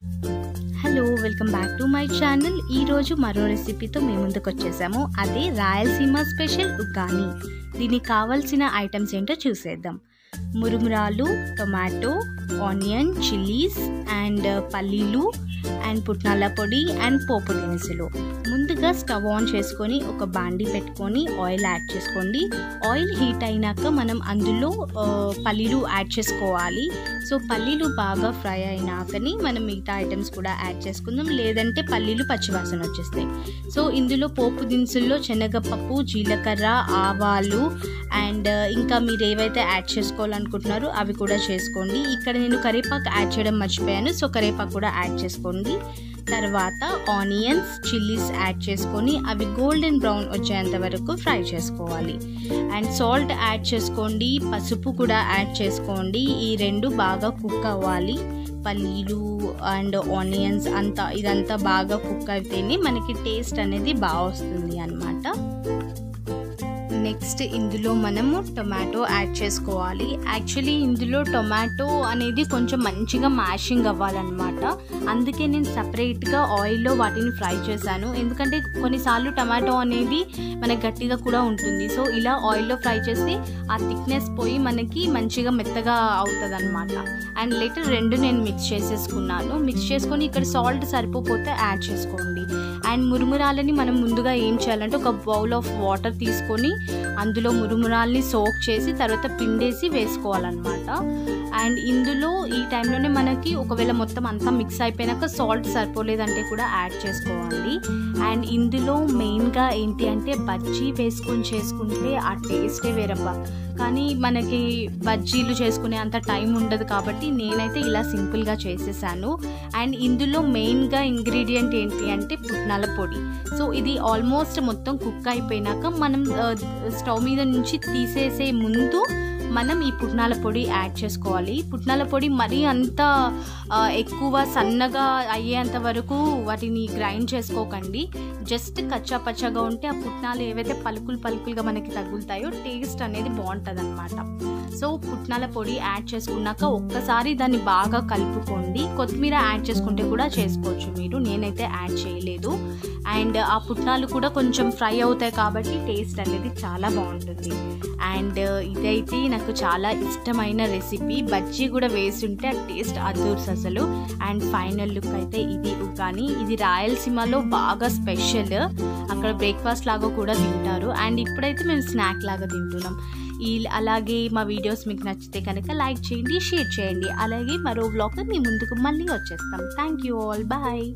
Hello, welcome back to my channel. ఈరోజు మరో రెసిపీతో మేము ముందుకు వచ్చేసాము. అదే రాయలసీమ స్పెషల్ ఉగ్గాని. దీనికి కావాల్సిన ఐటమ్స్ ఏంటో చూసేద్దాం. మురుమురాలు, టొమాటో, ఆనియన్, చిల్లీస్ అండ్ పల్లీలు అండ్ పుట్నాల పొడి అండ్ పోపు దినుసులు. ముందుగా స్టవ్ ఆన్ చేసుకొని ఒక బాండీ పెట్టుకొని ఆయిల్ యాడ్ చేసుకోండి. ఆయిల్ హీట్ అయినాక మనం అందులో పల్లీలు యాడ్ చేసుకోవాలి. సో పల్లీలు బాగా ఫ్రై అయినాకని మనం మిగతా ఐటమ్స్ కూడా యాడ్ చేసుకుందాం, లేదంటే పల్లీలు పచ్చివాసన వచ్చేస్తాయి. సో ఇందులో పోపు దినుసుల్లో శనగపప్పు, జీలకర్ర, ఆవాలు అండ్ ఇంకా మీరు ఏవైతే యాడ్ చేసుకోవాలనుకుంటున్నారో అవి కూడా చేసుకోండి. ఇక్కడ నేను కరివేపాకు యాడ్ చేయడం మర్చిపోయాను, సో కరివేపాకు కూడా యాడ్ చేసుకోండి. తర్వాత ఆనియన్స్, చిల్లీస్ యాడ్ చేసుకొని అవి గోల్డెన్ బ్రౌన్ వచ్చేంత వరకు ఫ్రై చేసుకోవాలి. అండ్ సాల్ట్ యాడ్ చేసుకోండి, పసుపు కూడా యాడ్ చేసుకోండి. ఈ రెండు బాగా కుక్ అవ్వాలి. పల్లీలు అండ్ ఆనియన్స్ ఇదంతా బాగా కుక్ అయితేనే మనకి టేస్ట్ అనేది బాగా వస్తుంది అన్నమాట. నెక్స్ట్ ఇందులో మనము టొమాటో యాడ్ చేసుకోవాలి. యాక్చువల్లీ ఇందులో టొమాటో అనేది కొంచెం మంచిగా మ్యాషింగ్ అవ్వాలన్నమాట. అందుకే నేను సపరేట్గా ఆయిల్లో వాటిని ఫ్రై చేశాను, ఎందుకంటే కొన్నిసార్లు టొమాటో అనేది మనకి గట్టిగా కూడా ఉంటుంది. సో ఇలా ఆయిల్లో ఫ్రై చేస్తే ఆ థిక్నెస్ పోయి మనకి మంచిగా మెత్తగా అవుతుంది అనమాట. అండ్ లేటర్ రెండు నేను మిక్స్ చేసేసుకున్నాను. మిక్స్ చేసుకొని ఇక్కడ సాల్ట్ సరిపోతే యాడ్ చేసుకోండి. అండ్ మురుమురాలని మనం ముందుగా ఏం చేయాలంటే ఒక బౌల్ ఆఫ్ వాటర్ తీసుకొని అందులో మురుమురాల్ని సోక్ చేసి తర్వాత పిండేసి వేసుకోవాలన్నమాట. అండ్ ఇందులో ఈ టైంలోనే మనకి ఒకవేళ మొత్తం అంతా మిక్స్ అయిపోయినాక సాల్ట్ సరిపోలేదంటే కూడా యాడ్ చేసుకోవాలి. అండ్ ఇందులో మెయిన్గా ఏంటి అంటే బజ్జీ వేసుకొని చేసుకుంటే ఆ టేస్టే వేరబ్బా. కానీ మనకి బజ్జీలు చేసుకునే అంత టైం ఉండదు కాబట్టి నేనైతే ఇలా సింపుల్గా చేసేసాను. అండ్ ఇందులో మెయిన్గా ఇంగ్రీడియంట్ ఏంటి అంటే పుట్నాల పొడి. సో ఇది ఆల్మోస్ట్ మొత్తం కుక్ అయిపోయినాక మనం స్టవ్ మీద నుంచి తీసేసే ముందు మనం ఈ పుట్నాల పొడి యాడ్ చేసుకోవాలి. పుట్నాల పొడి మరీ అంత ఎక్కువ సన్నగా అయ్యేంత వరకు వాటిని గ్రైండ్ చేసుకోకండి. జస్ట్ కచ్చా పచ్చగా ఉంటే ఆ పుట్నాలు ఏవైతే పలుకులుగా మనకి తగులుతాయో టేస్ట్ అనేది బాగుంటుంది అనమాట. సో పుట్నాల పొడి యాడ్ చేసుకున్నాక ఒక్కసారి దాన్ని బాగా కలుపుకోండి. కొత్తిమీర యాడ్ చేసుకుంటే కూడా చేసుకోవచ్చు మీరు, నేనైతే యాడ్ చేయలేదు. అండ్ ఆ పుట్నాలు కూడా కొంచెం ఫ్రై అవుతాయి కాబట్టి టేస్ట్ అనేది చాలా బాగుంటుంది. అండ్ ఇదైతే నాకు చాలా ఇష్టమైన రెసిపీ. బజ్జీ కూడా వేసి ఉంటే ఆ టేస్ట్ అదూర్స్ అసలు. అండ్ ఫైనల్ లుక్ అయితే ఇది ఉగ్గాని. ఇది రాయలసీమలో బాగా స్పెషల్, అక్కడ బ్రేక్ఫాస్ట్ లాగా కూడా తింటారు. అండ్ ఇప్పుడైతే మేము స్నాక్ లాగా తింటున్నాం. అలాగే మా వీడియోస్ మీకు నచ్చితే కనుక లైక్ చేయండి, షేర్ చేయండి. అలాగే మరో వ్లాగ్ మీ ముందుకు మళ్ళీ వచ్చేస్తాం. Thank you all, bye.